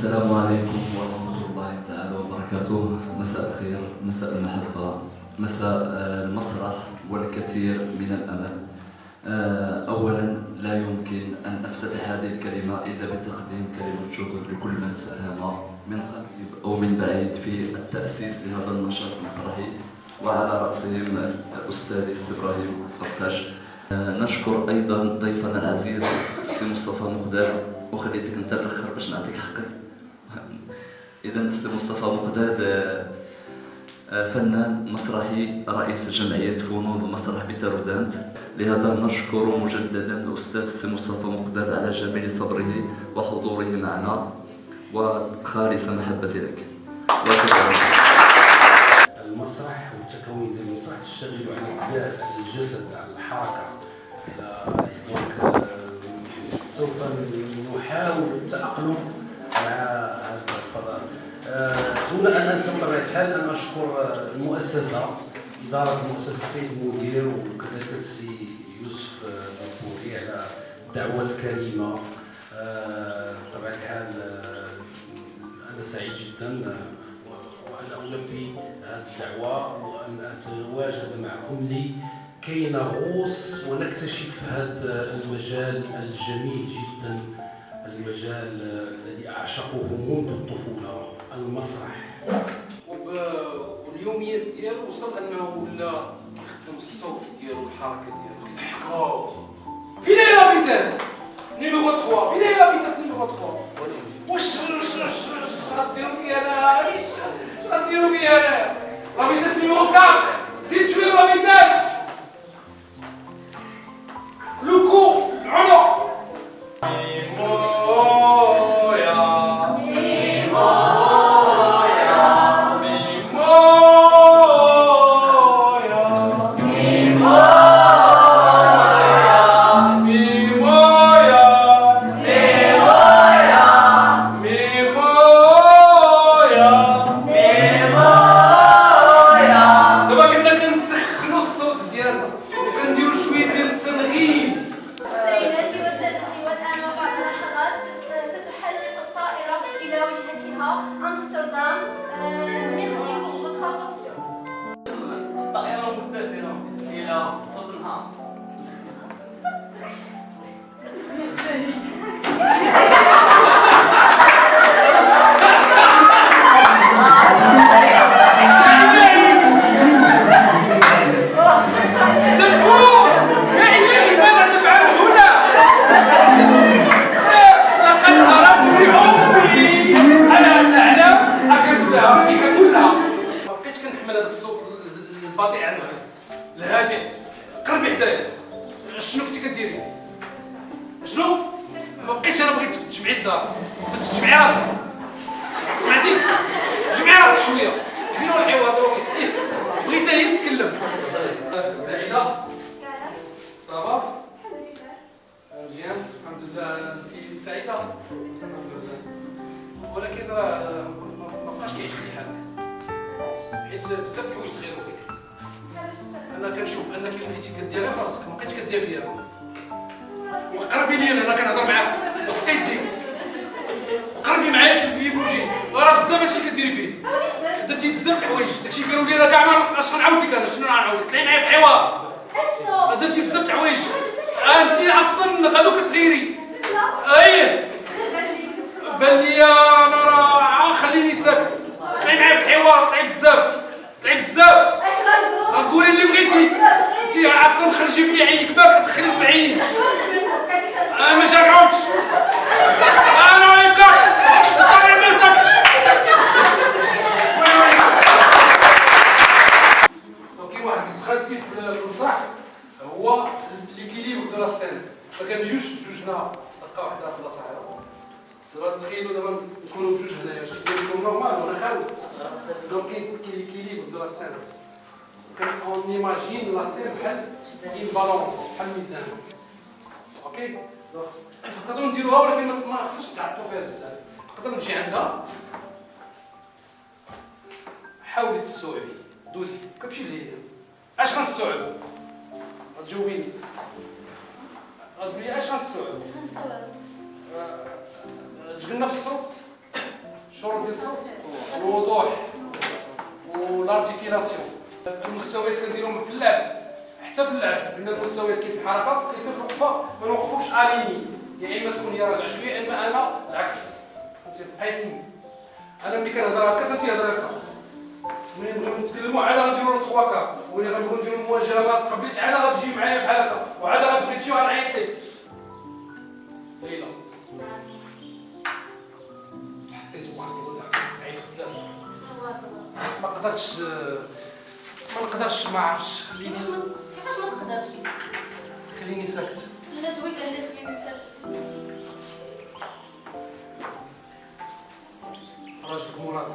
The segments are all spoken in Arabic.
السلام عليكم ورحمة الله تعالى وبركاته. مساء الخير، مساء المحبة، مساء المسرح والكثير من الأمل. أولا لا يمكن أن أفتتح هذه الكلمة إلا بتقديم كلمة شكر لكل من ساهم من قريب أو من بعيد في التأسيس لهذا النشاط المسرحي، وعلى رأسهم الأستاذ إبراهيم قرطاش. نشكر أيضا ضيفنا العزيز السي مصطفى مقداد، وخليتك انت الاخر باش نعطيك حقك. اذا السي مصطفى مقداد فنان مسرحي، رئيس جمعيه فنون المسرح بتارودانت. لهذا نشكر مجددا الاستاذ السي مصطفى مقداد على جميل صبره وحضوره معنا، وخالص محبتي لك. المسرح والتكوين ديال المسرح تشتغل على الذات، على الجسد، على الحركه. سوف نحاول التأقلم مع هذا الفضاء. دون أن أنسى بطبيعة الحال أن أشكر المؤسسة، إدارة المؤسسة السيد المدير وكذلك السي يوسف البوري على الدعوة الكريمة. بطبيعة الحال أنا سعيد جدا وأنا ألبي هذه الدعوة وأن أتواجد معكم كي نغوص ونكتشف هذا المجال الجميل جدا، المجال الذي أعشقه منذ الطفولة، المسرح. واليوميات ديالو وصل أنه ولا كيخدم الصوت ديالو، الحركة ديالو كيضحكو. فين هي لافيتاس؟ نيميرو 3، فين هي لافيتاس نيميرو 3؟ واش غديروا فيها أنا؟ اش غديروا فيها أنا؟ لافيتاس نيميرو 4، زيد شوية لافيتاس. لوكو العنق. طائرة مسافرة إلى توتنهام. البطيء عنك الهادئ، قربي حدايا. شنو كنتي كديري؟ شنو؟ ما بقيتش انا بغيت تجمعي الدار، بغيت تجمعي راسك. سمعتي؟ جمعي راسك شويه. فين هو الحوار؟ بغيت هي تتكلم. سعيده؟ صافا؟ مزيان الحمد لله. انت سعيده؟ الحمد لله. ولكن راه ما بقاش كيعجبني حالك، حيت بزاف د الحوايج تغيروا فيك. انا كنشوف انك وليتي كديرها في راسك، ما بقيتش كدير فيها. وقربي لي انا كنهضر معاك، وحطي يديك وقربي معايا، شوفي في وجهي. راه بزاف هادشي كديري فيه، درتي بزاف د الحوايج. داكشي قالوا لي راه كاع ما نبقاش غنعاود لك. انا شنو غنعاود لك؟ طلعي معايا في حوار. اشنو؟ درتي بزاف د الحوايج. انت اصلا غادو كتغيري. اي بان لي انا راه خليني ساكت. طلعي معايا في حوار، طلعي بزاف، طلعي بزاف. قولي اللي بغيتي. انت اصلا خرجي فيا عينيك باك تدخلي في العين. انا ما شاكعوكش، انا ريكارد صافي ما ساكتش. كاين واحد البرانسيب في المسرح هو ليكيليبر دو لا سين. فكان جوجنا دقه واحده في بلاصه واحده. دابا تخيلوا دابا نكونوا بجوج هنايا، واش تكون نورمال وانا خاوي؟ دونك كاين ليكيليبر دو لا سين. On imagine la scène بحال une balance، بحال الميزان. اوكي؟ نقدروا نديروها ولكن ما خصناش نتعطلوا فيها بزاف. نقدر نجي عندها، حاولي تستوعبي، دوزي كتمشي لهيه. اش غنستوعبوا؟ غتجاوبيني. غتقولي اش غنستوعبوا؟ اش غنستوعب؟ جبنا في الصوت، ديال الصوت الوضوح والارتيكيلاسيون. المستويات كنديرهم في اللعب، حتى في اللعب عندنا المستويات كاين في الحركه، كاين حتى في الوقفه ما نوقفوش اليني، يا اما تكون هي راجعه شويه يا اما انا العكس. فهمتي بحال تما انا ملي كنهضر هكا حتى تيهضر هكا، ملي نبغيو نتكلموا عاد غنديروا له 3 كا، ملي غنبغيو نديروا المواجهه ما تقبليش عاد غتجي معايا بحال هكا وعاد غتبغي تمشي وغنعيط لك. ليلى حطيت واحد الوضع صعيب بزاف، ما نقدرش ما عرفتش. كيفاش ما تقدرش؟ خليني ساكت. لا دوي قال لي خليني ساكت. راجلك مراد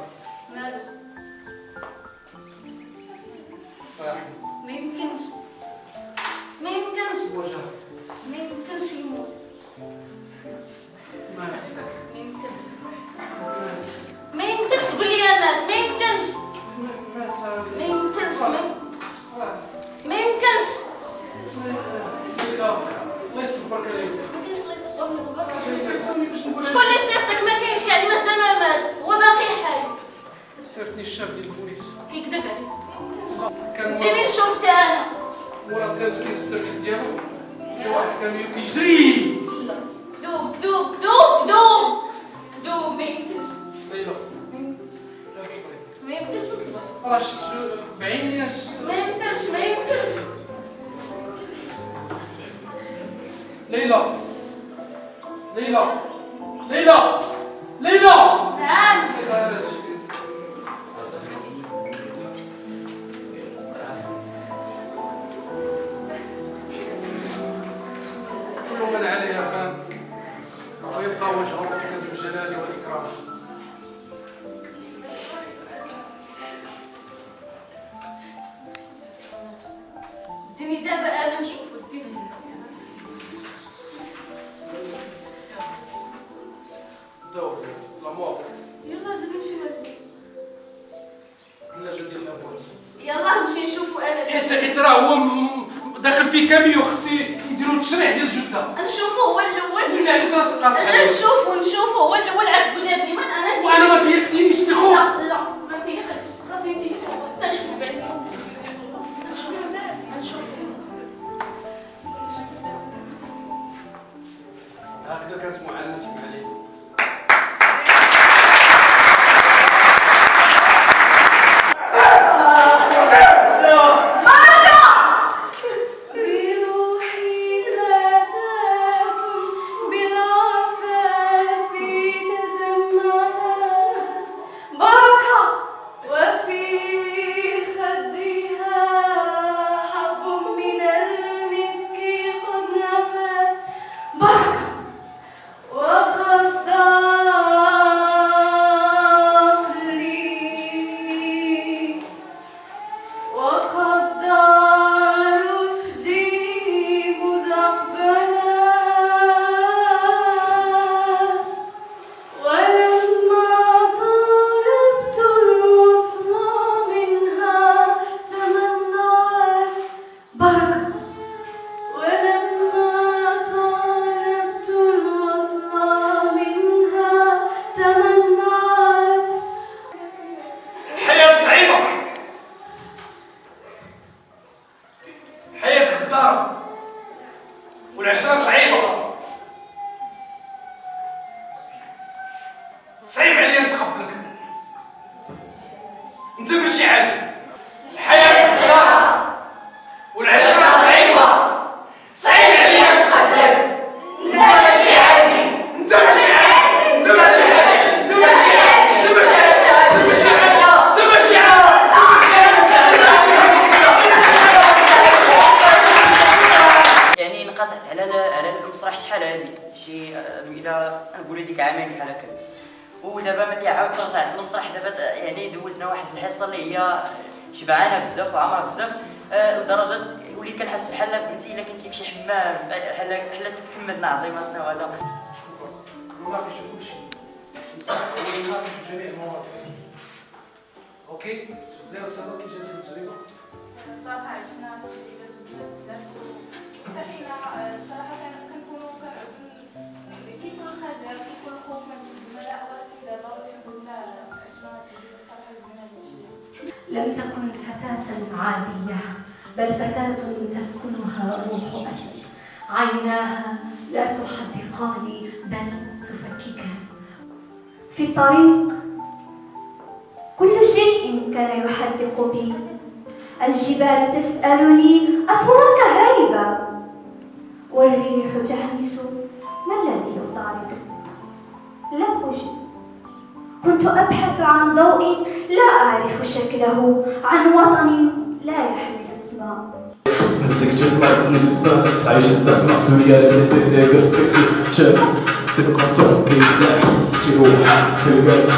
مالو؟ الله يرحمه. ما يمكنش ما يمكنش واجه ما يمكنش يموت. ما ما يمكنش ما يمكنش تقول لي يا مات. ما يمكنش ما يمكنش ما يمكنش. لا الله يصبرك عليا. ما كاينش الله يصبرني وبركة. صيفطوني باش نقول شكون اللي صيفطك؟ ما كاينش يعني مازال ما مات هو باقي حي. صيفطني الشاف ديال البوليس. كيكذب عليك. كان ديري نشوف انا. مراد كان مسكين في السيرفيس ديالو، جا واحد كان كيجري. لا كذوب كذوب كذوب كذوب كذوب. ما يمكنش ليلى لا صبري ما يمكنش نصبر. راه شفت بعيني ما يمكنش ما يمكنش. ليلى ليلى ليلى ليلى. نعم. كل من عليها فان ويبقى وجه ربك ذو الجلال والإكرام. اديني دابا انا نشوفو. اديني دور لامور يلا زيد نمشي معاك. الثلاجة ديال الأبوات. يلا نمشي نشوفو انا. حيت راه هو داخل فيه كاميو، خصي يديروا التشريح ديال الجثة. نشوفو هو الاول. مين علاش راسك قاصح لا عليه؟ نشوفو هو الاول. عاد تقول لي هاد اليوم انا وانا ما تيقتينيش بخو. لا لا ما تيخرجش. راسي انتي حتى نشوف بعيد. نشوف هكذا كانت معاناتي مع ليلى. بروحي فتاة بالعفاف تجملت بركة وفي خدها حب من المسك قد نبت بركة وقد ضاق لي وقد ضاع رشدي مدبلا ولما طالبت الوصل منها تمنعت بركة ولما طالبت الوصل منها تمنعت. حياة صعيبة، حياة خدارة، والعشرة صعيبة. صعيب عليا نتقبلك، انت ماشي عادي. الحياة خدارة والعشرة صعيبة. صعيب عليا نتقبلك، انت ماشي عادي. انت ماشي عادي. انت ماشي عادي. انت ماشي عادي. انت ماشي عادي. انت ماشي عادي. انت ماشي عادي. يعني انقطعت على المسرح شحال هادي شي الى نقولوا ديك عامين بحال هكا. ودابا ملي عاود رجعت للمسرح دابا يعني دوزنا واحد الحصه اللي هي شبعانه بزاف وعامره بزاف، لدرجه وليت كنحس بحال فهمتي الا كنتي فشي حمام بحال كملنا عظيماتنا وهذا. نناقش كل شيء، ونناقش جميع المواضيع. اوكي؟ تفضلي استاذه كي جاتك التجربه؟ الصراحة عشنا تجربة زوينة بزاف وحتى حنا الصراحة كنكونو كيكون الخجل كيكون الخوف من الزملاء، ولكن دابا الحمد لله لم تكن فتاة عادية، بل فتاة تسكنها روح أسد، عيناها لا تحدقان بل تفككان. في الطريق كل شيء كان يحدق بي، الجبال تسألني أتراك هاربا، والريح تهمس ما الذي يطارد؟ لم أجب. كنت أبحث عن ضوء لا أعرف شكله، عن وطن لا يحمل اسما. مسكت بلاك نسبة عايشة الدم سوريا لبنسيتي برسبكتيف تشيك سيبقى صوت بيتلاح ستي روح في القلب